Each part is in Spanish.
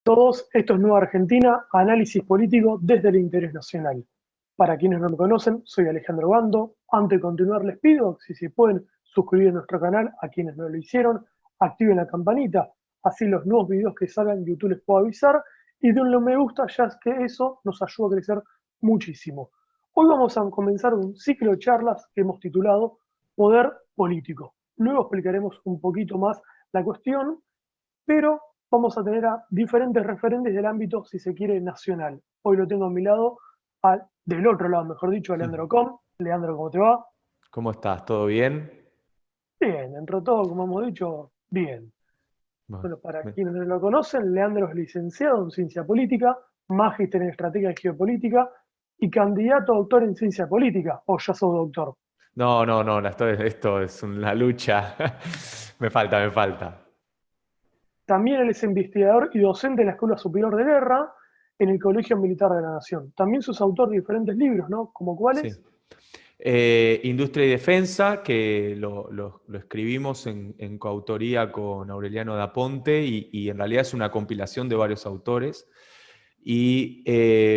Todos, esto es Nueva Argentina, análisis político desde el interés nacional. Para quienes no me conocen, soy Alejandro Bando. Antes de continuar, les pido si se pueden suscribir a nuestro canal, a quienes no lo hicieron, activen la campanita, así los nuevos videos que salgan YouTube les puedo avisar, y denle un me gusta, ya es que eso nos ayuda a crecer muchísimo. Hoy vamos a comenzar un ciclo de charlas que hemos titulado Poder Político. Luego explicaremos un poquito más la cuestión, pero vamos a tener a diferentes referentes del ámbito, si se quiere, nacional. Hoy lo tengo a mi lado, del otro lado, mejor dicho, a Leandro Com. Leandro, ¿cómo te va? ¿Cómo estás? ¿Todo bien? Bien, dentro de todo, como hemos dicho, bien. Bueno, Bueno, para quienes no lo conocen, Leandro es licenciado en Ciencia Política, magíster en Estrategia y Geopolítica y candidato a doctor en Ciencia Política, o ya sos doctor. no, esto es una lucha. Me falta. También él es investigador y docente en la Escuela Superior de Guerra en el Colegio Militar de la Nación. También sos autor de diferentes libros, ¿no? ¿Como Sí. cuáles? Industria y Defensa, que lo escribimos en coautoría con Aureliano da Ponte y en realidad es una compilación de varios autores. Y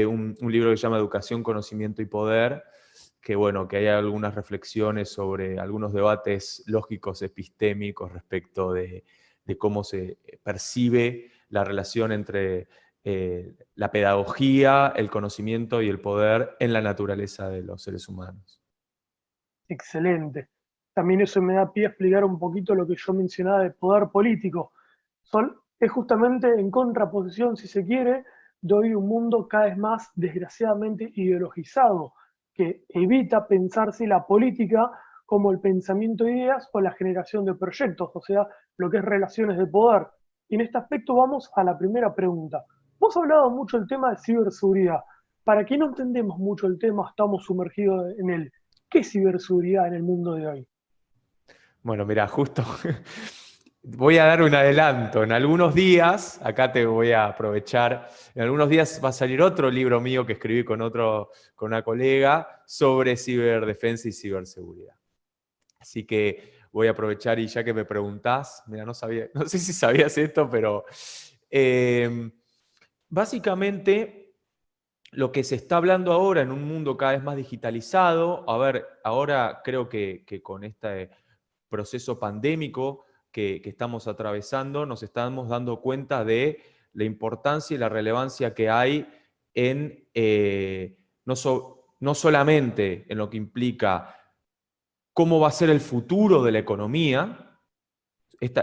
un libro que se llama Educación, Conocimiento y Poder, que bueno, que hay algunas reflexiones sobre algunos debates lógicos epistémicos respecto de cómo se percibe la relación entre la pedagogía, el conocimiento y el poder en la naturaleza de los seres humanos. Excelente. También eso me da pie a explicar un poquito lo que yo mencionaba de poder político. Es justamente en contraposición, si se quiere, de hoy un mundo cada vez más desgraciadamente ideologizado, que evita pensarse la política como el pensamiento de ideas o la generación de proyectos, o sea, lo que es relaciones de poder. Y en este aspecto vamos a la primera pregunta. Vos has hablado mucho del tema de ciberseguridad. Para quien no entendemos mucho el tema, estamos sumergidos en él. ¿Qué es ciberseguridad en el mundo de hoy? Bueno, mira, justo voy a dar un adelanto. En algunos días, acá te voy a aprovechar, en algunos días va a salir otro libro mío que escribí con una colega sobre ciberdefensa y ciberseguridad. Así que voy a aprovechar y ya que me preguntás, mira, no sabía, no sé si sabías esto, pero eh, básicamente lo que se está hablando ahora en un mundo cada vez más digitalizado, a ver, ahora creo que con este proceso pandémico que estamos atravesando, nos estamos dando cuenta de la importancia y la relevancia que hay en no solamente en lo que implica cómo va a ser el futuro de la economía.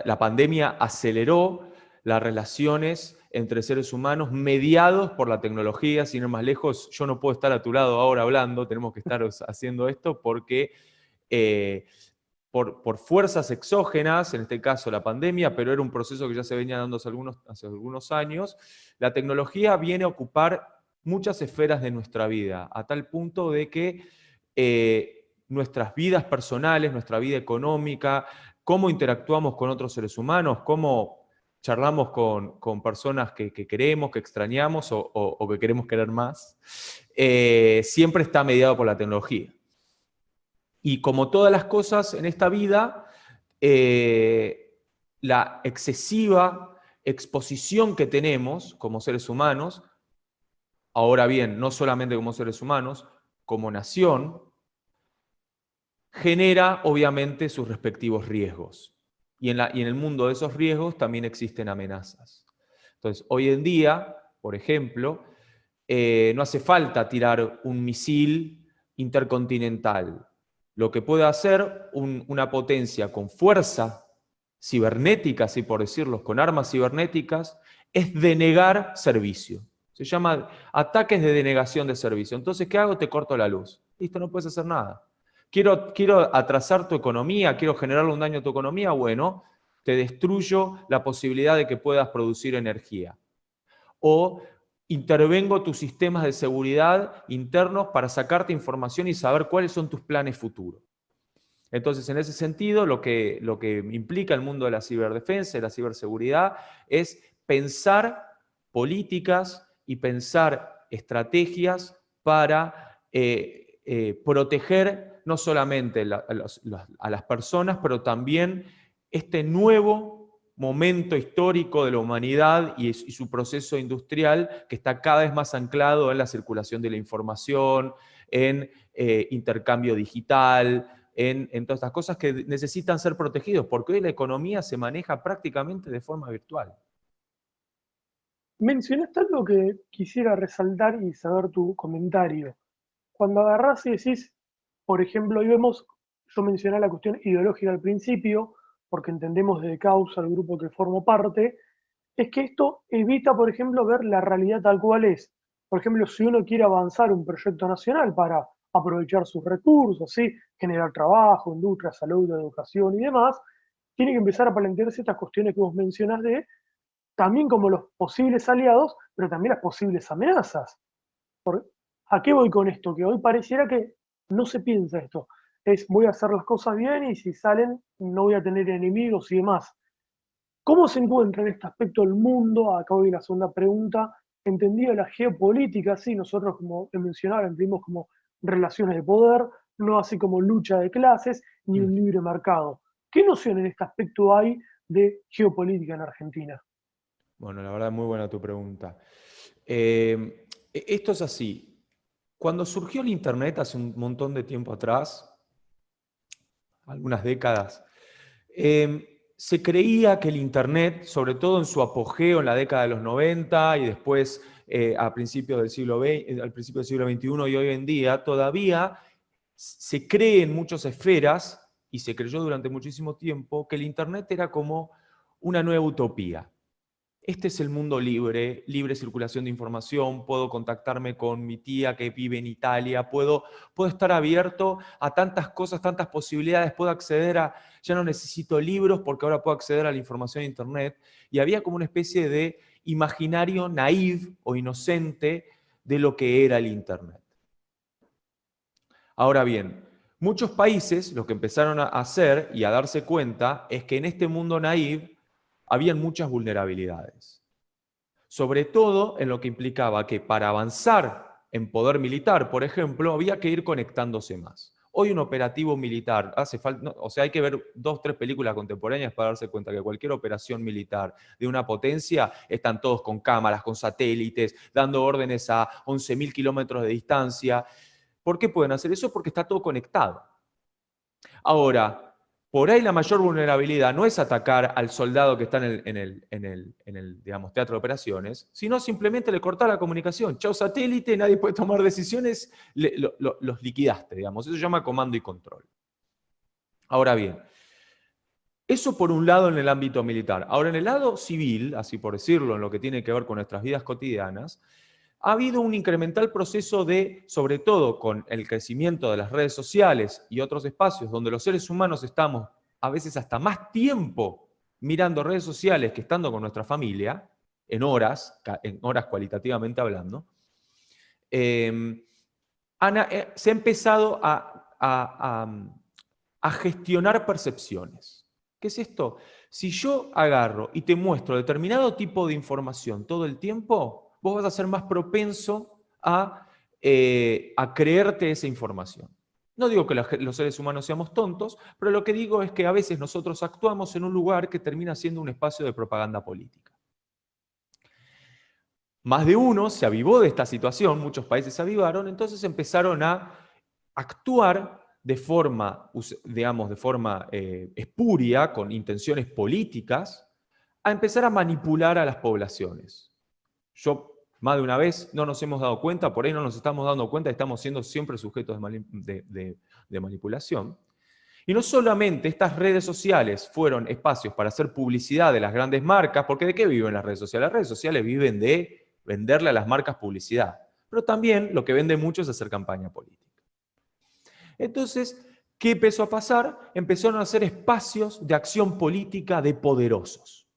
La pandemia aceleró las relaciones entre seres humanos mediados por la tecnología. Sin ir más lejos, yo no puedo estar a tu lado ahora hablando, tenemos que estar haciendo esto porque por fuerzas exógenas, en este caso la pandemia, pero era un proceso que ya se venía dando hace algunos años, la tecnología viene a ocupar muchas esferas de nuestra vida, a tal punto de que nuestras vidas personales, nuestra vida económica, cómo interactuamos con otros seres humanos, cómo charlamos con personas que queremos, que extrañamos o que queremos querer más, siempre está mediado por la tecnología. Y como todas las cosas en esta vida, la excesiva exposición que tenemos como seres humanos, ahora bien, no solamente como seres humanos, como nación, genera obviamente sus respectivos riesgos. Y en el mundo de esos riesgos también existen amenazas. Entonces, hoy en día, por ejemplo, no hace falta tirar un misil intercontinental. Lo que puede hacer una potencia con fuerza cibernética, así por decirlo, con armas cibernéticas, es denegar servicio. Se llama ataques de denegación de servicio. Entonces, ¿qué hago? Te corto la luz. Listo, no puedes hacer nada. Quiero atrasar tu economía, quiero generarle un daño a tu economía, bueno, te destruyo la posibilidad de que puedas producir energía. O intervengo tus sistemas de seguridad internos para sacarte información y saber cuáles son tus planes futuros. Entonces, en ese sentido, lo que implica el mundo de la ciberdefensa y la ciberseguridad es pensar políticas y pensar estrategias para proteger no solamente a las personas, pero también este nuevo momento histórico de la humanidad y su proceso industrial que está cada vez más anclado en la circulación de la información, en intercambio digital, en todas estas cosas que necesitan ser protegidos, porque hoy la economía se maneja prácticamente de forma virtual. Mencionaste algo que quisiera resaltar y saber tu comentario. Cuando agarrás y decís, por ejemplo, hoy vemos, yo mencioné la cuestión ideológica al principio, porque entendemos desde causa el grupo que formo parte, es que esto evita, por ejemplo, ver la realidad tal cual es. Por ejemplo, si uno quiere avanzar un proyecto nacional para aprovechar sus recursos, ¿sí? Generar trabajo, industria, salud, educación y demás, tiene que empezar a plantearse estas cuestiones que vos mencionás de también como los posibles aliados, pero también las posibles amenazas. ¿A qué voy con esto? Que hoy pareciera que no se piensa esto. Es voy a hacer las cosas bien y si salen no voy a tener enemigos y demás. ¿Cómo se encuentra en este aspecto el mundo? Acá voy a la segunda pregunta. Entendido la geopolítica, sí, nosotros como he mencionado, entendimos como relaciones de poder, no así como lucha de clases ni un libre mercado. ¿Qué noción en este aspecto hay de geopolítica en Argentina? Bueno, la verdad, muy buena tu pregunta. Esto es así. Cuando surgió el Internet hace un montón de tiempo atrás, algunas décadas, se creía que el Internet, sobre todo en su apogeo en la década de los 90 y después a principios del siglo XX, al principio del siglo XXI y hoy en día, todavía se cree en muchas esferas, y se creyó durante muchísimo tiempo, que el Internet era como una nueva utopía. Este es el mundo libre, libre circulación de información, puedo contactarme con mi tía que vive en Italia, puedo estar abierto a tantas cosas, tantas posibilidades, puedo acceder ya no necesito libros porque ahora puedo acceder a la información de Internet. Y había como una especie de imaginario naïve o inocente de lo que era el Internet. Ahora bien, muchos países lo que empezaron a hacer y a darse cuenta es que en este mundo naïve habían muchas vulnerabilidades. Sobre todo en lo que implicaba que para avanzar en poder militar, por ejemplo, había que ir conectándose más. Hoy un operativo militar, hace falta, no, o sea, hay que ver 2 o 3 películas contemporáneas para darse cuenta que cualquier operación militar de una potencia están todos con cámaras, con satélites, dando órdenes a 11.000 kilómetros de distancia. ¿Por qué pueden hacer eso? Porque está todo conectado. Ahora, por ahí la mayor vulnerabilidad no es atacar al soldado que está en el digamos, teatro de operaciones, sino simplemente le cortar la comunicación. Chau satélite, nadie puede tomar decisiones, los liquidaste, digamos. Eso se llama comando y control. Ahora bien, eso por un lado en el ámbito militar. Ahora, en el lado civil, así por decirlo, en lo que tiene que ver con nuestras vidas cotidianas, ha habido un incremental proceso de, sobre todo con el crecimiento de las redes sociales y otros espacios donde los seres humanos estamos a veces hasta más tiempo mirando redes sociales que estando con nuestra familia, en horas cualitativamente hablando, se ha empezado a gestionar percepciones. ¿Qué es esto? Si yo agarro y te muestro determinado tipo de información todo el tiempo, vos vas a ser más propenso a creerte esa información. No digo que los seres humanos seamos tontos, pero lo que digo es que a veces nosotros actuamos en un lugar que termina siendo un espacio de propaganda política. Más de uno se avivó de esta situación, muchos países se avivaron, entonces empezaron a actuar de forma, digamos, de forma espuria, con intenciones políticas, a empezar a manipular a las poblaciones. Más de una vez, no nos hemos dado cuenta, por ahí no nos estamos dando cuenta, estamos siendo siempre sujetos de manipulación. Y no solamente estas redes sociales fueron espacios para hacer publicidad de las grandes marcas, porque ¿de qué viven las redes sociales? Las redes sociales viven de venderle a las marcas publicidad, pero también lo que vende mucho es hacer campaña política. Entonces, ¿qué empezó a pasar? Empezaron a hacer espacios de acción política de poderosos.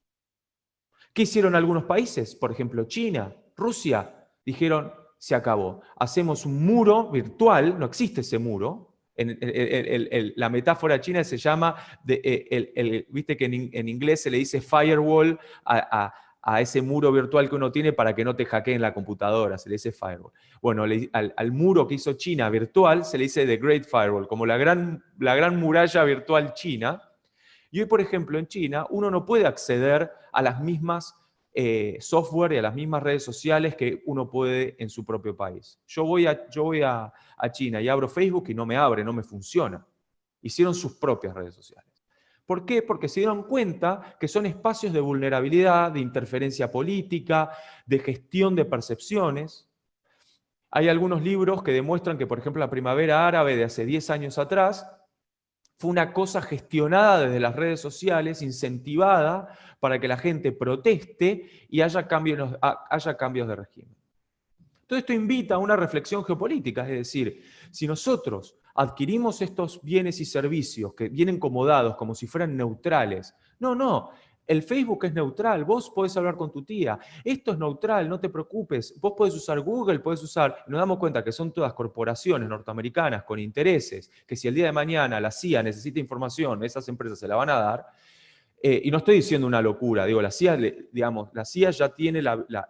¿Qué hicieron algunos países? Por ejemplo, China, Rusia, dijeron, se acabó. Hacemos un muro virtual, no existe ese muro. La metáfora china se llama, viste que en inglés se le dice firewall a ese muro virtual que uno tiene para que no te hackeen la computadora, se le dice firewall. Bueno, al muro que hizo China virtual se le dice the Great Firewall, como la gran muralla virtual china. Y hoy, por ejemplo, en China, uno no puede acceder a las mismas software y a las mismas redes sociales que uno puede en su propio país. Yo voy a China y abro Facebook y no me abre, no me funciona. Hicieron sus propias redes sociales. ¿Por qué? Porque se dieron cuenta que son espacios de vulnerabilidad, de interferencia política, de gestión de percepciones. Hay algunos libros que demuestran que, por ejemplo, la primavera árabe de hace 10 años atrás fue una cosa gestionada desde las redes sociales, incentivada para que la gente proteste y haya cambios de régimen. Todo esto invita a una reflexión geopolítica, es decir, si nosotros adquirimos estos bienes y servicios que vienen como dados, como si fueran neutrales, no, el Facebook es neutral, vos podés hablar con tu tía, esto es neutral, no te preocupes, vos podés usar Google, podés usar, nos damos cuenta que son todas corporaciones norteamericanas con intereses, que si el día de mañana la CIA necesita información, esas empresas se la van a dar, y no estoy diciendo una locura, digo, la CIA ya tiene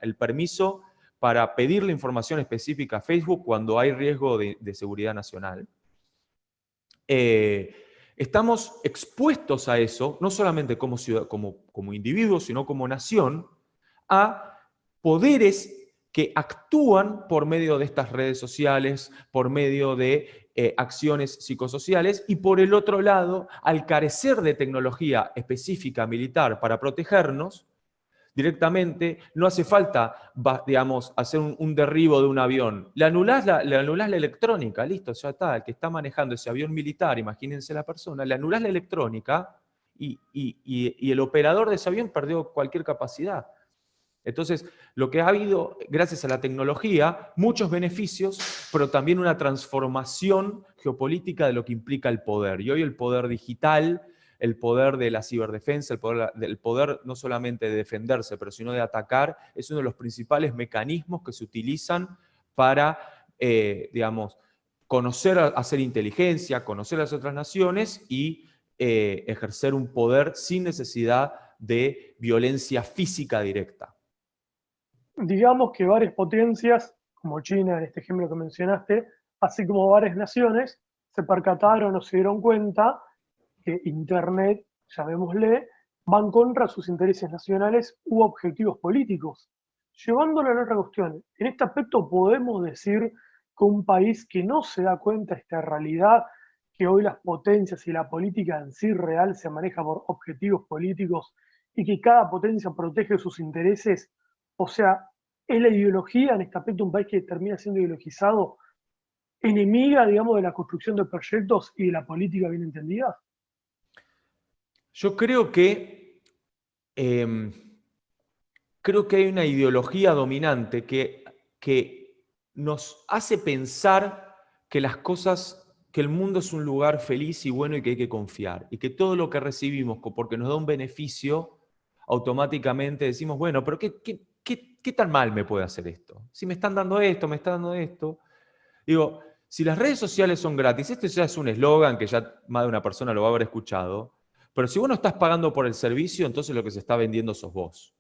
el permiso para pedirle información específica a Facebook cuando hay riesgo de seguridad nacional. Estamos expuestos a eso, no solamente como individuos, sino como nación, a poderes que actúan por medio de estas redes sociales, por medio de acciones psicosociales, y por el otro lado, al carecer de tecnología específica militar para protegernos, directamente, no hace falta, digamos, hacer un derribo de un avión. Le anulás la electrónica, listo, ya está. El que está manejando ese avión militar, imagínense la persona, le anulás la electrónica y el operador de ese avión perdió cualquier capacidad. Entonces, lo que ha habido, gracias a la tecnología, muchos beneficios, pero también una transformación geopolítica de lo que implica el poder. Y hoy el poder digital, el poder de la ciberdefensa, el poder no solamente de defenderse, pero sino de atacar, es uno de los principales mecanismos que se utilizan para, digamos, hacer inteligencia, conocer a las otras naciones y ejercer un poder sin necesidad de violencia física directa. Digamos que varias potencias, como China en este ejemplo que mencionaste, así como varias naciones, se percataron o se dieron cuenta que Internet, llamémosle, van contra sus intereses nacionales u objetivos políticos. Llevándolo a la otra cuestión, en este aspecto podemos decir que un país que no se da cuenta de esta realidad, que hoy las potencias y la política en sí real se maneja por objetivos políticos y que cada potencia protege sus intereses, o sea, es la ideología en este aspecto un país que termina siendo ideologizado, enemiga, digamos, de la construcción de proyectos y de la política bien entendida. Yo creo que hay una ideología dominante que nos hace pensar que las cosas, que el mundo es un lugar feliz y bueno y que hay que confiar. Y que todo lo que recibimos porque nos da un beneficio, automáticamente decimos, bueno, pero ¿qué tan mal me puede hacer esto? Si me están dando esto, me están dando esto. Digo, si las redes sociales son gratis, esto ya es un eslogan que ya más de una persona lo va a haber escuchado, pero si vos no estás pagando por el servicio, entonces lo que se está vendiendo sos vos.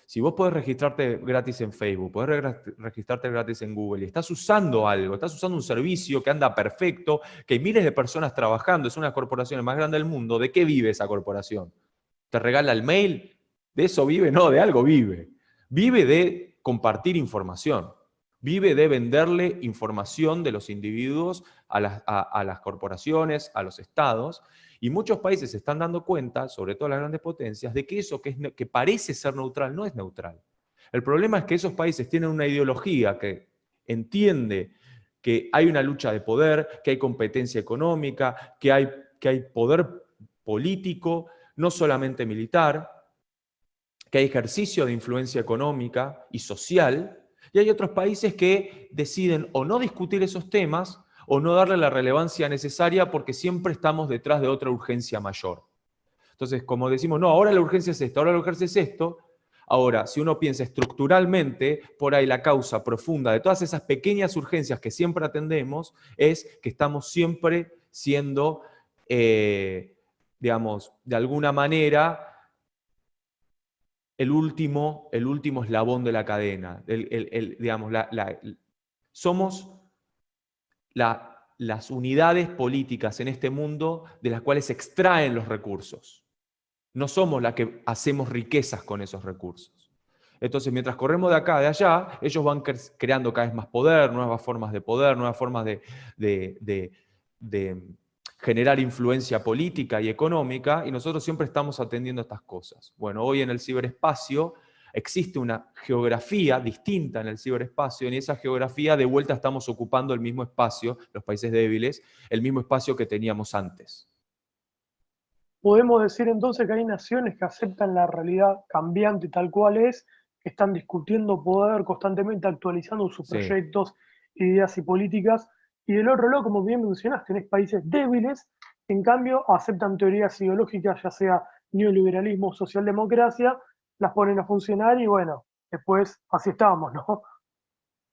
Si vos podés registrarte gratis en Facebook, podés registrarte gratis en Google y estás usando algo, estás usando un servicio que anda perfecto, que hay miles de personas trabajando, es una de las corporaciones más grandes del mundo, ¿de qué vive esa corporación? ¿Te regala el mail? ¿De eso vive? No, de algo vive. Vive de compartir información. Vive de venderle información de los individuos a las corporaciones, a los estados. Y muchos países se están dando cuenta, sobre todo las grandes potencias, de que eso que parece ser neutral no es neutral. El problema es que esos países tienen una ideología que entiende que hay una lucha de poder, que hay competencia económica, que hay poder político, no solamente militar, que hay ejercicio de influencia económica y social, y hay otros países que deciden o no discutir esos temas o no darle la relevancia necesaria porque siempre estamos detrás de otra urgencia mayor. Entonces, como decimos, no, ahora la urgencia es esto, ahora la urgencia es esto. Ahora, si uno piensa estructuralmente, por ahí la causa profunda de todas esas pequeñas urgencias que siempre atendemos es que estamos siempre siendo, digamos, de alguna manera, el último eslabón de la cadena. Digamos, somos las unidades políticas en este mundo de las cuales se extraen los recursos. no somos la que hacemos riquezas con esos recursos. Entonces, mientras corremos de acá, de allá, ellos van creando cada vez más poder, nuevas formas de generar influencia política y económica, y nosotros siempre estamos atendiendo a estas cosas. Bueno, hoy en el ciberespacio existe una geografía distinta en el ciberespacio, y en esa geografía de vuelta estamos ocupando el mismo espacio, los países débiles, el mismo espacio que teníamos antes. Podemos decir entonces que hay naciones que aceptan la realidad cambiante tal cual es, que están discutiendo poder constantemente, actualizando sus Sí, proyectos, ideas y políticas. Y del otro lado, como bien mencionaste, tenés países débiles que en cambio aceptan teorías ideológicas, ya sea neoliberalismo o socialdemocracia, las ponen a funcionar y bueno, después así estábamos, ¿no?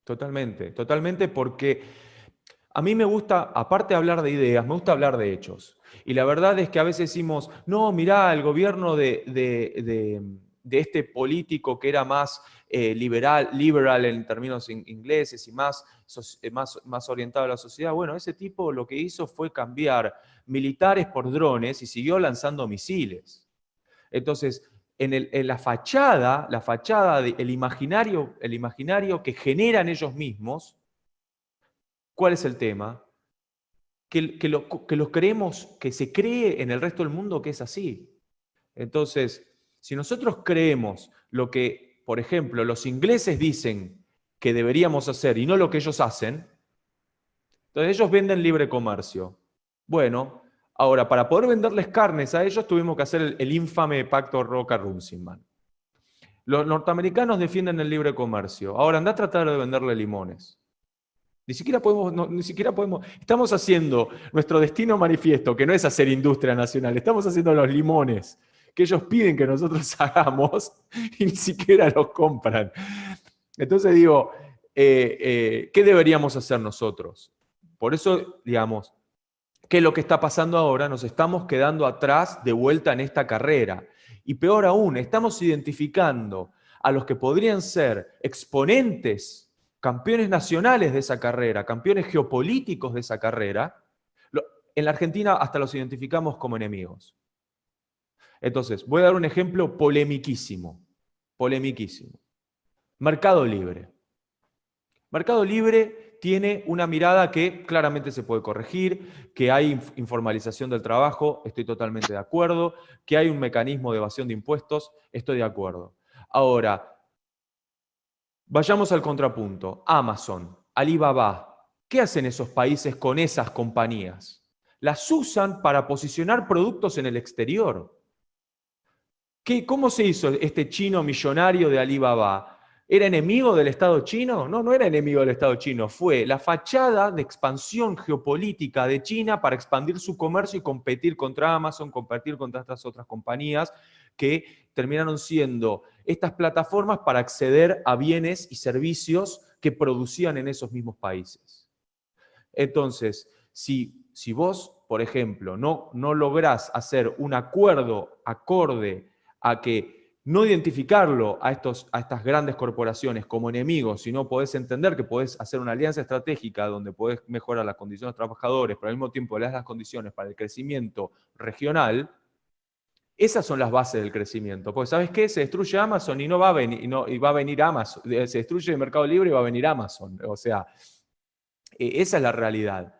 totalmente, totalmente, porque a mí me gusta, aparte de hablar de ideas, me gusta hablar de hechos. Y la verdad es que a veces decimos, no, mirá, el gobierno de este político que era más liberal en términos ingleses y más orientado a la sociedad, bueno, ese tipo lo que hizo fue cambiar militares por drones y siguió lanzando misiles. Entonces, en la fachada, el imaginario que generan ellos mismos, ¿cuál es el tema? Que lo creemos, que se cree en el resto del mundo que es así. Entonces, si nosotros creemos lo que, por ejemplo, los ingleses dicen que deberíamos hacer y no lo que ellos hacen, entonces ellos venden libre comercio. Bueno, ahora, para poder venderles carnes a ellos tuvimos que hacer el infame pacto Roca-Runciman. Los norteamericanos defienden el libre comercio. Ahora, anda a tratar de venderle limones. Ni siquiera podemos, estamos haciendo nuestro destino manifiesto, que no es hacer industria nacional, estamos haciendo los limones que ellos piden que nosotros hagamos y ni siquiera los compran. Entonces digo, ¿qué deberíamos hacer nosotros? Por eso, digamos, ¿qué es lo que está pasando ahora? Nos estamos quedando atrás de vuelta en esta carrera. Y peor aún, estamos identificando a los que podrían ser exponentes, campeones nacionales de esa carrera, campeones geopolíticos de esa carrera. En la Argentina hasta los identificamos como enemigos. Entonces, voy a dar un ejemplo polemiquísimo. Polemiquísimo. Mercado Libre. Mercado Libre tiene una mirada que claramente se puede corregir, que hay informalización del trabajo, estoy totalmente de acuerdo, que hay un mecanismo de evasión de impuestos, estoy de acuerdo. Ahora, vayamos al contrapunto. Amazon, Alibaba, ¿qué hacen esos países con esas compañías? Las usan para posicionar productos en el exterior. ¿Cómo se hizo este chino millonario de Alibaba? ¿Era enemigo del Estado chino? No, no era enemigo del Estado chino. Fue la fachada de expansión geopolítica de China para expandir su comercio y competir contra Amazon, competir contra estas otras compañías que terminaron siendo estas plataformas para acceder a bienes y servicios que producían en esos mismos países. Entonces, si vos, por ejemplo, no lográs hacer un acuerdo acorde a que no identificarlo a estas grandes corporaciones como enemigos, sino podés entender que podés hacer una alianza estratégica donde podés mejorar las condiciones de los trabajadores, pero al mismo tiempo le das las condiciones para el crecimiento regional, esas son las bases del crecimiento. Porque ¿sabes qué? Se destruye Amazon y no va a venir, y va a venir Amazon. Se destruye el Mercado Libre y va a venir Amazon. O sea, esa es la realidad.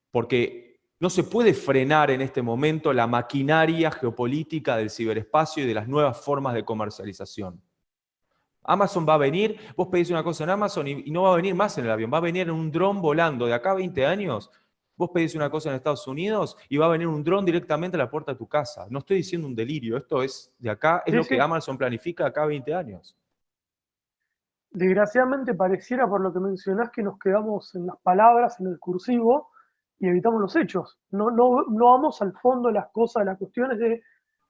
Porque no se puede frenar en este momento la maquinaria geopolítica del ciberespacio y de las nuevas formas de comercialización. Amazon va a venir, vos pedís una cosa en Amazon y no va a venir más en el avión, va a venir en un dron volando. De acá a 20 años, vos pedís una cosa en Estados Unidos y va a venir un dron directamente a la puerta de tu casa. No estoy diciendo un delirio, esto es de acá, es Sí, lo que sí. Amazon planifica de acá a 20 años. Desgraciadamente pareciera por lo que mencionás que nos quedamos en las palabras, en el discursivo y evitamos los hechos. No vamos al fondo de las cosas, de las cuestiones de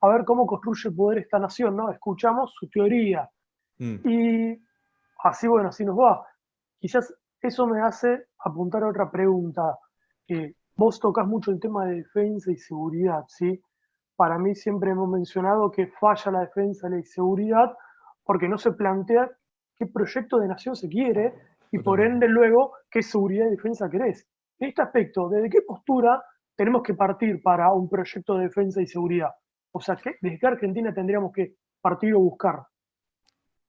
a ver cómo construye poder esta nación, ¿no? Escuchamos su teoría Mm, y así, bueno, así nos va. Quizás eso me hace apuntar a otra pregunta, que vos tocas mucho el tema de defensa y seguridad, ¿sí? Para mí siempre hemos mencionado que falla la defensa y la seguridad porque no se plantea qué proyecto de nación se quiere y por totalmente. ende luego qué seguridad y defensa querés. En este aspecto, ¿desde qué postura tenemos que partir para un proyecto de defensa y seguridad? O sea, ¿desde qué Argentina tendríamos que partir o buscar?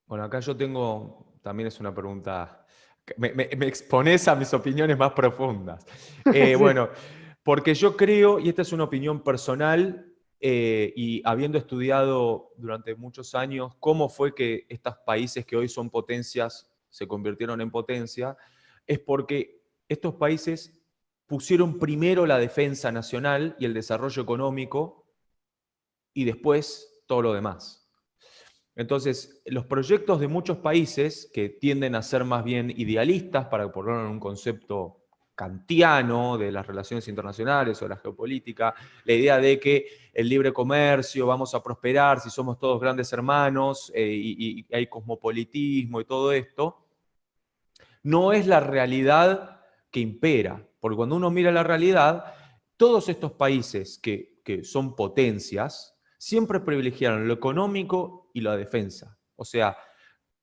Bueno, acá yo tengo, también es una pregunta, me expones a mis opiniones más profundas. Sí. Bueno, porque yo creo, y esta es una opinión personal, y habiendo estudiado durante muchos años cómo fue que estos países que hoy son potencias se convirtieron en potencia, es porque estos países pusieron primero la defensa nacional y el desarrollo económico y después todo lo demás. Entonces, los proyectos de muchos países que tienden a ser más bien idealistas, para ponerlo en un concepto kantiano de las relaciones internacionales o la geopolítica, la idea de que el libre comercio, vamos a prosperar si somos todos grandes hermanos y hay cosmopolitismo y todo esto, no es la realidad que impera. Porque cuando uno mira la realidad, todos estos países que son potencias siempre privilegiaron lo económico y la defensa. O sea,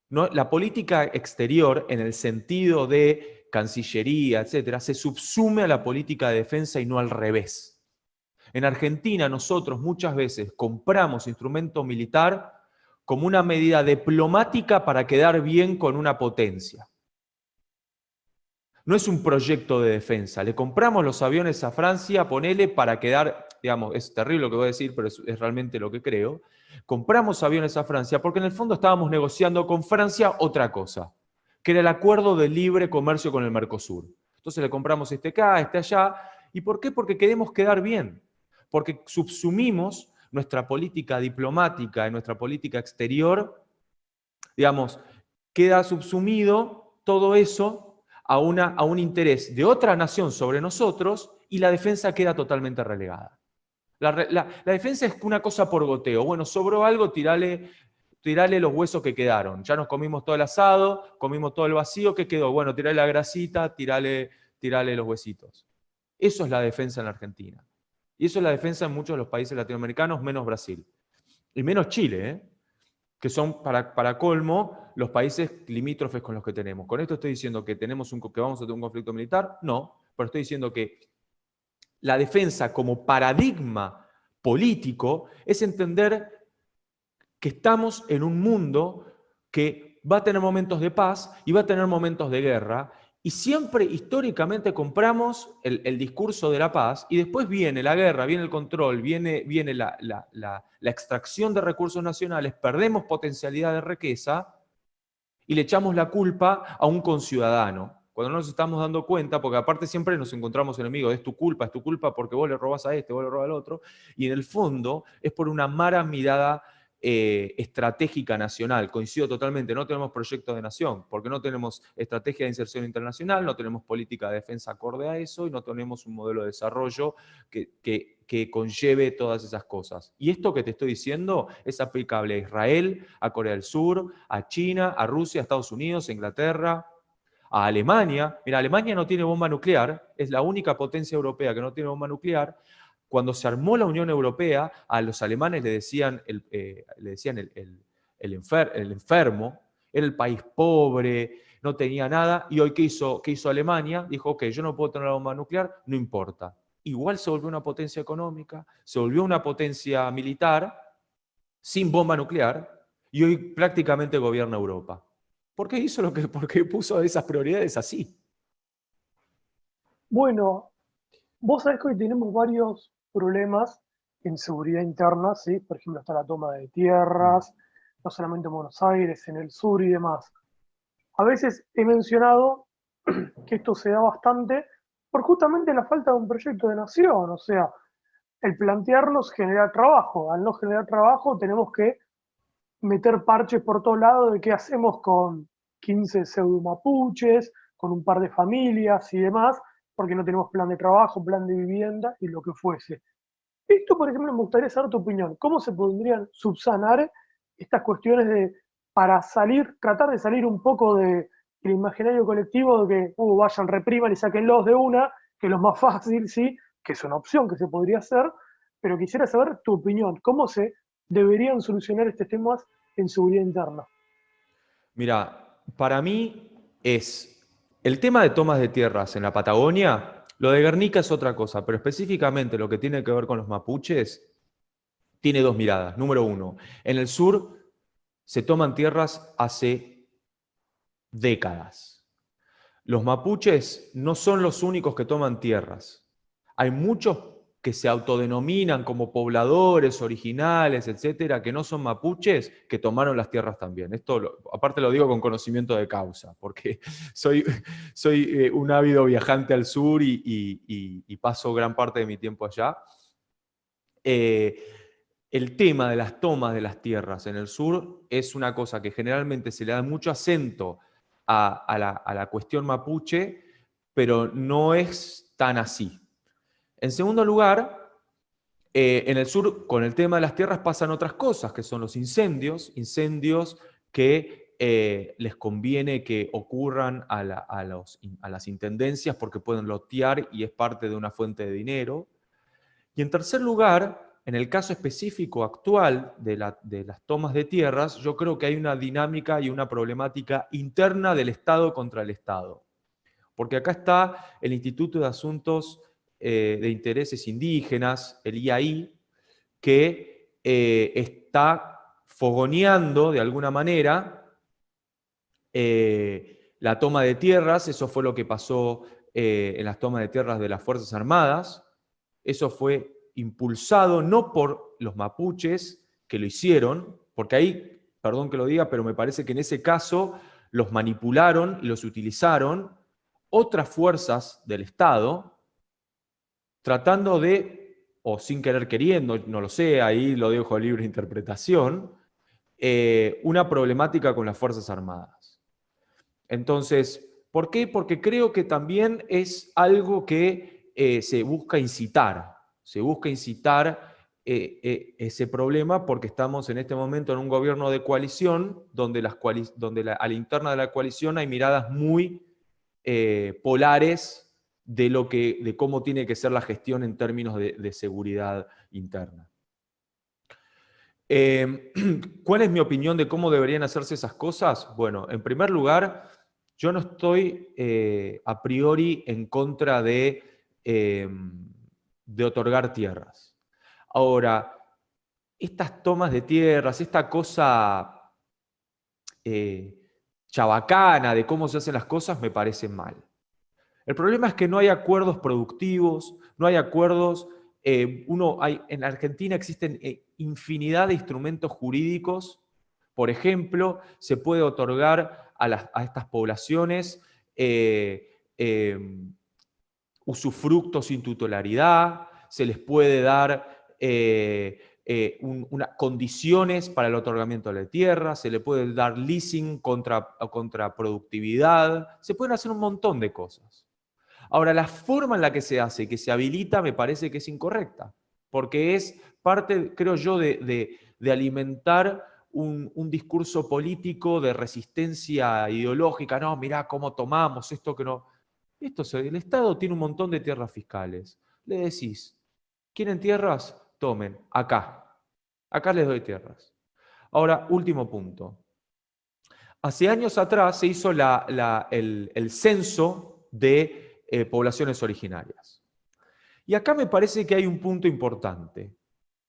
no, la política exterior, en el sentido de Cancillería, etcétera, se subsume a la política de defensa y no al revés. En Argentina nosotros muchas veces compramos instrumento militar como una medida diplomática para quedar bien con una potencia. No es un proyecto de defensa. Le compramos los aviones a Francia, ponele para quedar, digamos, es terrible lo que voy a decir, pero es realmente lo que creo. Compramos aviones a Francia porque en el fondo estábamos negociando con Francia otra cosa, que era el acuerdo de libre comercio con el Mercosur. Entonces le compramos este acá, este allá. ¿Y por qué? Porque queremos quedar bien. Porque subsumimos nuestra política diplomática y nuestra política exterior, digamos, queda subsumido todo eso a un interés de otra nación sobre nosotros y la defensa queda totalmente relegada. La defensa es una cosa por goteo. Bueno, sobró algo, tirale los huesos que quedaron. Ya nos comimos todo el asado, comimos todo el vacío, ¿qué quedó? Bueno, tirale la grasita, tirale los huesitos. Eso es la defensa en la Argentina. Y eso es la defensa en muchos de los países latinoamericanos, menos Brasil. Y menos Chile, que son, para colmo, los países limítrofes con los que tenemos. ¿Con esto estoy diciendo que que vamos a tener un conflicto militar? No, pero estoy diciendo que la defensa como paradigma político es entender que estamos en un mundo que va a tener momentos de paz y va a tener momentos de guerra, y siempre históricamente compramos el discurso de la paz, y después viene la guerra, viene el control, viene la extracción de recursos nacionales, perdemos potencialidad de riqueza y le echamos la culpa a un conciudadano. Cuando no nos estamos dando cuenta, porque aparte siempre nos encontramos enemigos, es tu culpa porque vos le robás a este, vos le robás al otro, y en el fondo es por una mala mirada estratégica nacional. Coincido totalmente, no tenemos proyecto de nación, porque no tenemos estrategia de inserción internacional, no tenemos política de defensa acorde a eso, y no tenemos un modelo de desarrollo que conlleve todas esas cosas. Y esto que te estoy diciendo es aplicable a Israel, a Corea del Sur, a China, a Rusia, a Estados Unidos, a Inglaterra, a Alemania. Mira, Alemania no tiene bomba nuclear, es la única potencia europea que no tiene bomba nuclear. Cuando se armó la Unión Europea, a los alemanes le decían el enfermo, era el país pobre, no tenía nada, y hoy ¿qué hizo Alemania? Dijo, ok, yo no puedo tener la bomba nuclear, no importa. Igual se volvió una potencia económica, se volvió una potencia militar, sin bomba nuclear, y hoy prácticamente gobierna Europa. ¿Por qué hizo porque puso esas prioridades así? Bueno, vos sabés que hoy tenemos varios problemas en seguridad interna, ¿sí? Por ejemplo, está la toma de Mm. tierras, no solamente en Buenos Aires, en el sur y demás. A veces he mencionado que esto se da bastante por justamente la falta de un proyecto de nación, o sea, el plantearnos generar trabajo. Al no generar trabajo tenemos que meter parches por todos lados de qué hacemos con 15 pseudo mapuches, con un par de familias y demás, porque no tenemos plan de trabajo, plan de vivienda y lo que fuese. Esto, por ejemplo, me gustaría saber tu opinión. ¿Cómo se podrían subsanar estas cuestiones de, para salir, tratar de salir un poco del imaginario colectivo de que vayan, repriman y sáquenlos de una, que es lo más fácil, sí, que es una opción que se podría hacer, pero quisiera saber tu opinión. ¿Cómo se deberían solucionar estos temas en seguridad interna? Mira, para mí es el tema de tomas de tierras en la Patagonia. Lo de Guernica es otra cosa, pero específicamente lo que tiene que ver con los mapuches, tiene dos miradas. Número uno, en el sur se toman tierras hace décadas. Los mapuches no son los únicos que toman tierras. Hay muchos que se autodenominan como pobladores originales, etcétera, que no son mapuches, que tomaron las tierras también. Esto, aparte lo digo con conocimiento de causa, porque soy un ávido viajante al sur y paso gran parte de mi tiempo allá. El tema de las tomas de las tierras en el sur es una cosa que generalmente se le da mucho acento a la cuestión mapuche, pero no es tan así. En segundo lugar, en el sur, con el tema de las tierras pasan otras cosas, que son los incendios que les conviene que ocurran a las intendencias porque pueden lotear y es parte de una fuente de dinero. Y en tercer lugar, en el caso específico actual de las tomas de tierras, yo creo que hay una dinámica y una problemática interna del Estado contra el Estado. Porque acá está el Instituto de Asuntos de Intereses Indígenas, el IAI, que está fogoneando de alguna manera la toma de tierras. Eso fue lo que pasó en las tomas de tierras de las Fuerzas Armadas. Eso fue impulsado no por los mapuches que lo hicieron, porque ahí, perdón que lo diga, pero me parece que en ese caso los manipularon y los utilizaron otras fuerzas del Estado, tratando de, o sin querer queriendo, no lo sé, ahí lo dejo a libre interpretación, una problemática con las Fuerzas Armadas. Entonces, ¿por qué? Porque creo que también es algo que se busca incitar. Se busca incitar ese problema porque estamos en este momento en un gobierno de coalición donde a la interna de la coalición hay miradas muy polares de cómo tiene que ser la gestión en términos de seguridad interna. ¿Cuál es mi opinión de cómo deberían hacerse esas cosas? Bueno, en primer lugar, yo no estoy a priori en contra de otorgar tierras. Ahora, estas tomas de tierras, esta cosa chabacana de cómo se hacen las cosas, me parece mal. El problema es que no hay acuerdos productivos, no hay acuerdos. En Argentina existen infinidad de instrumentos jurídicos. Por ejemplo, se puede otorgar a estas poblaciones usufructos sin titularidad, se les puede dar condiciones para el otorgamiento de la tierra, se le puede dar leasing contra productividad, se pueden hacer un montón de cosas. Ahora, la forma en la que se hace, que se habilita, me parece que es incorrecta, porque es parte, creo yo, de alimentar un discurso político de resistencia ideológica. No, mirá cómo tomamos esto que no... El Estado tiene un montón de tierras fiscales. Le decís, ¿quieren tierras? Tomen, acá. Acá les doy tierras. Ahora, último punto. Hace años atrás se hizo el censo de poblaciones originarias. Y acá me parece que hay un punto importante.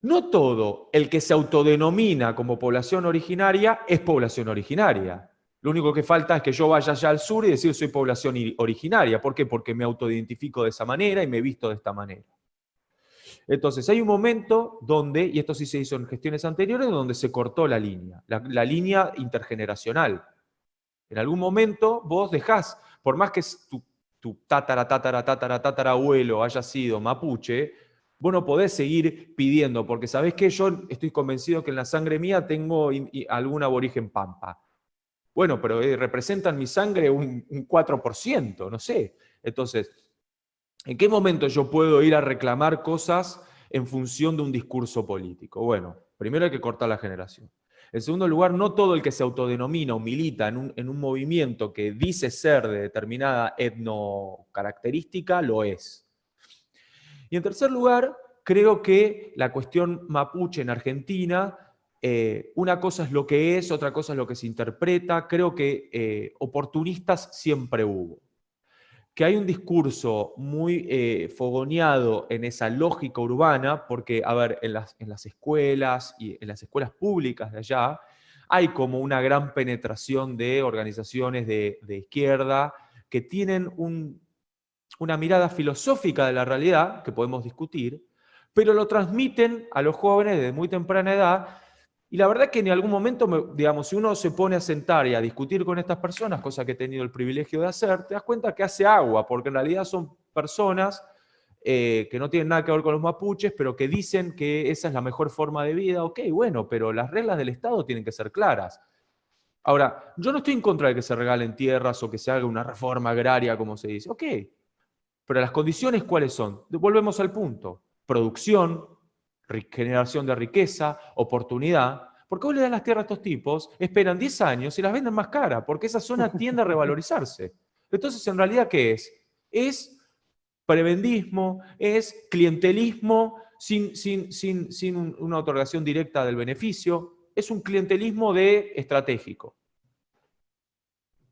No todo el que se autodenomina como población originaria es población originaria. Lo único que falta es que yo vaya allá al sur y decir soy población originaria. ¿Por qué? Porque me autoidentifico de esa manera y me visto de esta manera. Entonces hay un momento donde, y esto sí se hizo en gestiones anteriores, donde se cortó la línea, la línea intergeneracional. En algún momento vos dejás, por más que tu tatarabuelo haya sido mapuche, vos no podés seguir pidiendo, porque sabés que yo estoy convencido que en la sangre mía tengo algún aborigen pampa. Bueno, pero representan mi sangre un 4%, no sé. Entonces, ¿en qué momento yo puedo ir a reclamar cosas en función de un discurso político? Bueno, primero hay que cortar la generación. En segundo lugar, no todo el que se autodenomina o milita en un movimiento que dice ser de determinada etnocaracterística lo es. Y en tercer lugar, creo que la cuestión mapuche en Argentina, una cosa es lo que es, otra cosa es lo que se interpreta. Creo que oportunistas siempre hubo. que hay un discurso muy fogoneado en esa lógica urbana, porque, a ver, en las escuelas y en las escuelas públicas de allá, hay como una gran penetración de organizaciones de izquierda que tienen una mirada filosófica de la realidad, que podemos discutir, pero lo transmiten a los jóvenes desde muy temprana edad. Y la verdad es que en algún momento, digamos, si uno se pone a sentar y a discutir con estas personas, cosa que he tenido el privilegio de hacer, te das cuenta que hace agua, porque en realidad son personas que no tienen nada que ver con los mapuches, pero que dicen que esa es la mejor forma de vida. Ok, bueno, pero las reglas del Estado tienen que ser claras. Ahora, yo no estoy en contra de que se regalen tierras o que se haga una reforma agraria, como se dice. Ok, pero las condiciones, ¿cuáles son? Volvemos al punto. Producción, generación de riqueza, oportunidad. Porque vos le das las tierras a estos tipos, esperan 10 años y las venden más cara, porque esa zona tiende a revalorizarse. Entonces, ¿en realidad qué es? Es prebendismo, es clientelismo sin una otorgación directa del beneficio, es un clientelismo estratégico.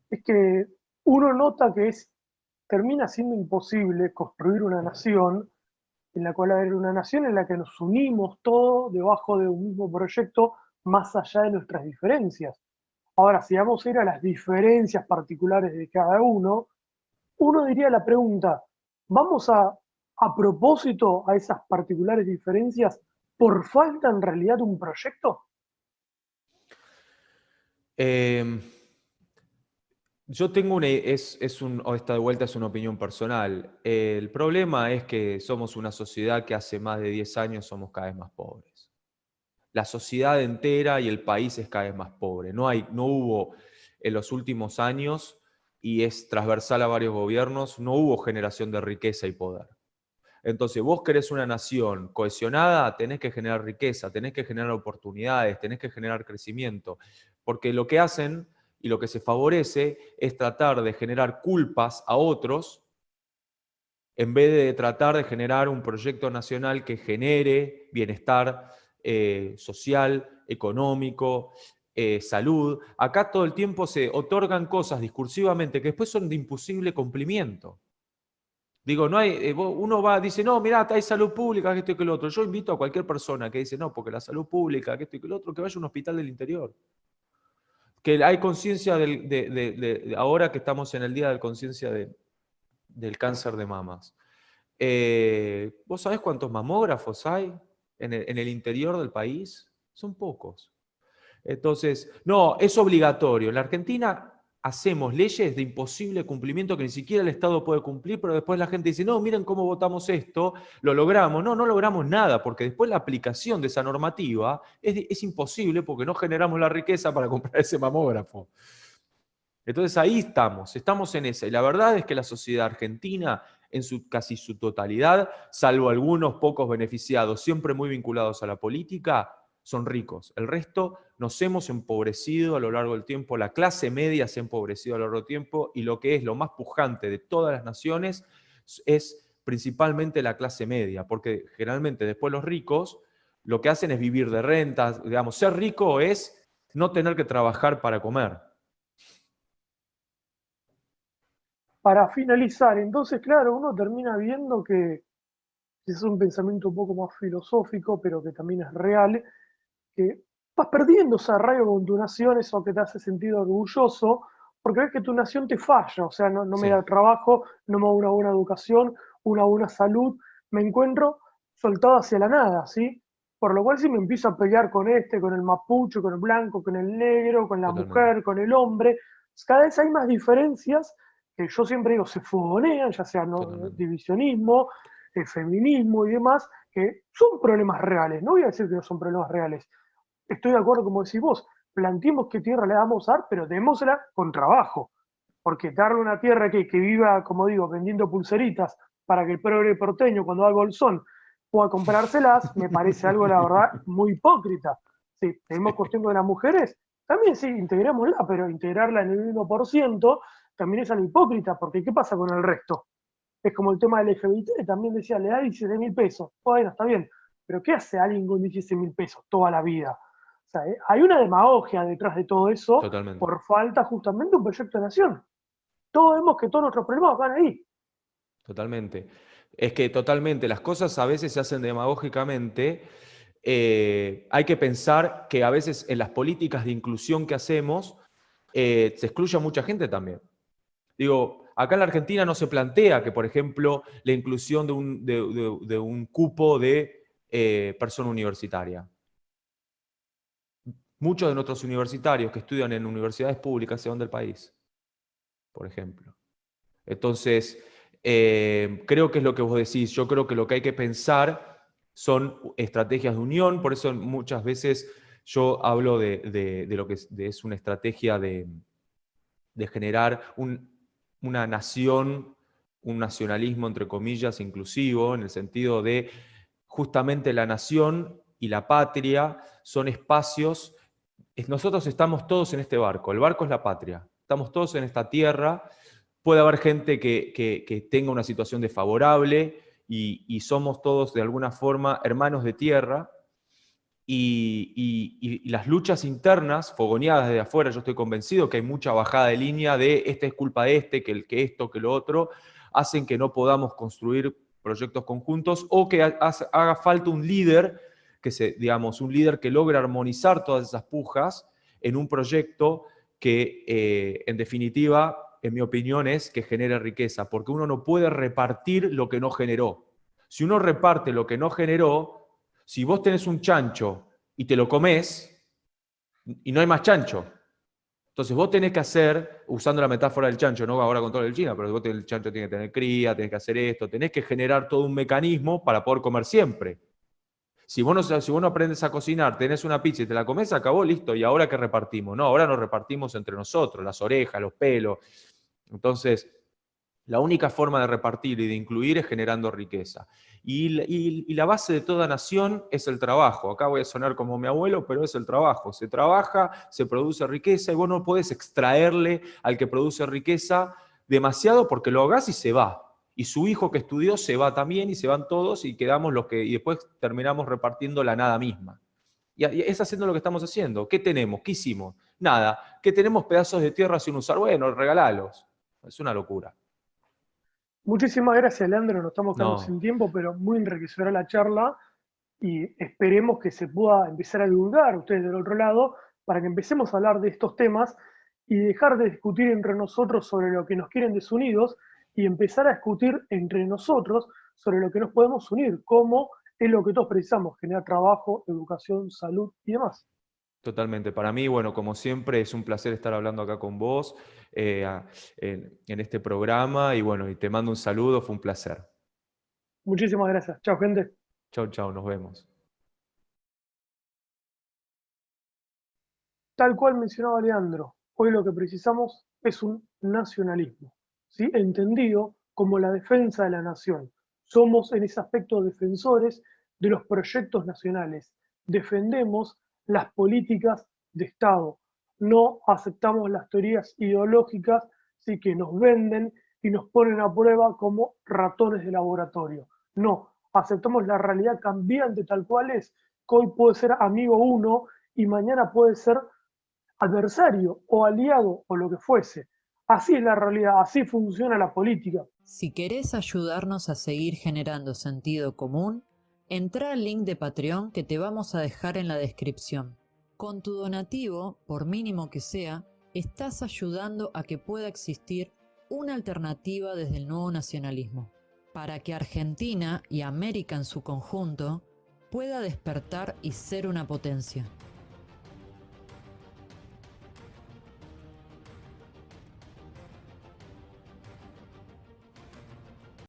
Es que uno nota que termina siendo imposible construir una nación en la cual haber una nación en la que nos unimos todos debajo de un mismo proyecto más allá de nuestras diferencias. Ahora, si vamos a ir a las diferencias particulares de cada uno diría la pregunta, ¿vamos a propósito a esas particulares diferencias por falta en realidad de un proyecto? Yo tengo esta de vuelta es una opinión personal. El problema es que somos una sociedad que hace más de 10 años somos cada vez más pobres. La sociedad entera y el país es cada vez más pobre. No hubo en los últimos años, y es transversal a varios gobiernos, no hubo generación de riqueza y poder. Entonces, vos querés una nación cohesionada, tenés que generar riqueza, tenés que generar oportunidades, tenés que generar crecimiento, porque lo que hacen y lo que se favorece es tratar de generar culpas a otros en vez de tratar de generar un proyecto nacional que genere bienestar social, económico, salud. Acá todo el tiempo se otorgan cosas discursivamente que después son de imposible cumplimiento. Digo, no hay, uno va, dice, no, mirá, hay salud pública, que esto y que lo otro. Yo invito a cualquier persona que dice, no, porque la salud pública, que esto y que lo otro, que vaya a un hospital del interior. Que hay conciencia ahora que estamos en el día de conciencia del cáncer de mamas. ¿Vos sabés cuántos mamógrafos hay en el interior del país? Son pocos. Entonces, no, es obligatorio. En la Argentina hacemos leyes de imposible cumplimiento que ni siquiera el Estado puede cumplir, pero después la gente dice, no, miren cómo votamos esto, lo logramos. No, no logramos nada, porque después la aplicación de esa normativa es imposible porque no generamos la riqueza para comprar ese mamógrafo. Entonces ahí estamos en esa. Y la verdad es que la sociedad argentina, en casi su totalidad, salvo algunos pocos beneficiados, siempre muy vinculados a la política, son ricos. El resto nos hemos empobrecido a lo largo del tiempo, la clase media se ha empobrecido a lo largo del tiempo, y lo que es lo más pujante de todas las naciones es principalmente la clase media, porque generalmente después los ricos lo que hacen es vivir de rentas. Digamos, ser rico es no tener que trabajar para comer. Para finalizar, entonces, claro, uno termina viendo que es un pensamiento un poco más filosófico, pero que también es real, que vas perdiendo ese arraigo con tu nación, eso que te hace sentir orgulloso, porque ves que tu nación te falla, o sea, no me Sí. da trabajo, no me da una buena educación, una buena salud, me encuentro soltado hacia la nada, ¿sí? Por lo cual si me empiezo a pelear con con el mapuche, con el blanco, con el negro, con la Totalmente. mujer, con el hombre, cada vez hay más diferencias que yo siempre digo se fogonean, ya sea ¿no? Totalmente. divisionismo, feminismo y demás, que son problemas reales, no voy a decir que no son problemas reales, estoy de acuerdo, como decís vos, planteemos qué tierra le vamos a dar, pero démosela con trabajo. Porque darle una tierra que viva, como digo, vendiendo pulseritas para que el progre porteño, cuando va al bolsón, pueda comprárselas, me parece algo, la verdad, muy hipócrita. Sí, tenemos cuestión con las mujeres, también sí, integrémosla, pero integrarla en el 1% también es algo hipócrita, porque ¿qué pasa con el resto? Es como el tema del LGBT, también decía, le da 17.000 pesos. Bueno, está bien, pero ¿qué hace alguien con 16.000 pesos toda la vida? O sea, hay una demagogia detrás de todo eso Totalmente. por falta justamente de un proyecto de nación. Todos vemos que todos nuestros problemas van ahí. Totalmente. Es que totalmente, las cosas a veces se hacen demagógicamente. Hay que pensar que a veces en las políticas de inclusión que hacemos se excluye a mucha gente también. Digo, acá en la Argentina no se plantea que, por ejemplo, la inclusión de un cupo de persona universitaria. Muchos de nuestros universitarios que estudian en universidades públicas se van del país, por ejemplo. Entonces, creo que es lo que vos decís. Yo creo que lo que hay que pensar son estrategias de unión. Por eso muchas veces yo hablo de lo que es una estrategia de generar una nación, un nacionalismo, entre comillas, inclusivo, en el sentido de justamente la nación y la patria son espacios. Nosotros estamos todos en este barco. El barco es la patria. Estamos todos en esta tierra. Puede haber gente que tenga una situación desfavorable y somos todos de alguna forma hermanos de tierra. Y las luchas internas, fogoneadas desde afuera, yo estoy convencido que hay mucha bajada de línea de este es culpa de este, que esto, que lo otro, hacen que no podamos construir proyectos conjuntos o que haga falta un líder, digamos, un líder que logre armonizar todas esas pujas en un proyecto que, en definitiva, en mi opinión, es que genere riqueza, porque uno no puede repartir lo que no generó. Si uno reparte lo que no generó, si vos tenés un chancho y te lo comés, y no hay más chancho. Entonces vos tenés que hacer, usando la metáfora del chancho, no ahora con todo el China, pero el chancho tiene que tener cría, tenés que hacer esto, tenés que generar todo un mecanismo para poder comer siempre. Si vos no aprendes a cocinar, tenés una pizza y te la comés, acabó, listo. ¿Y ahora qué repartimos? No, ahora nos repartimos entre nosotros, las orejas, los pelos. Entonces, la única forma de repartir y de incluir es generando riqueza. Y la base de toda nación es el trabajo. Acá voy a sonar como mi abuelo, pero es el trabajo. Se trabaja, se produce riqueza y vos no podés extraerle al que produce riqueza demasiado porque lo hagas y se va. Y su hijo que estudió se va también y se van todos y quedamos y después terminamos repartiendo la nada misma. Y es haciendo lo que estamos haciendo. ¿Qué tenemos? ¿Qué hicimos? Nada. ¿Qué tenemos pedazos de tierra sin usar? Bueno, regalálos. Es una locura. Muchísimas gracias, Leandro. Nos estamos quedando No, sin tiempo, pero muy enriquecedora la charla y esperemos que se pueda empezar a divulgar ustedes del otro lado para que empecemos a hablar de estos temas y dejar de discutir entre nosotros sobre lo que nos quieren desunidos y empezar a discutir entre nosotros sobre lo que nos podemos unir, como es lo que todos precisamos, generar trabajo, educación, salud y demás. totalmente. Para mí, bueno, como siempre, es un placer estar hablando acá con vos en este programa y bueno, y te mando un saludo, fue un placer. Muchísimas gracias. Chao, gente. Chau, chau, nos vemos. Tal cual mencionaba Leandro, hoy lo que precisamos es un nacionalismo, ¿sí? Entendido como la defensa de la nación. Somos en ese aspecto defensores de los proyectos nacionales, defendemos las políticas de Estado, no aceptamos las teorías ideológicas, ¿sí? Que nos venden y nos ponen a prueba como ratones de laboratorio. No, aceptamos la realidad cambiante tal cual es, que hoy puede ser amigo uno y mañana puede ser adversario o aliado o lo que fuese. Así es la realidad, así funciona la política. Si querés ayudarnos a seguir generando sentido común, entra al link de Patreon que te vamos a dejar en la descripción. Con tu donativo, por mínimo que sea, estás ayudando a que pueda existir una alternativa desde el nuevo nacionalismo, para que Argentina y América en su conjunto pueda despertar y ser una potencia.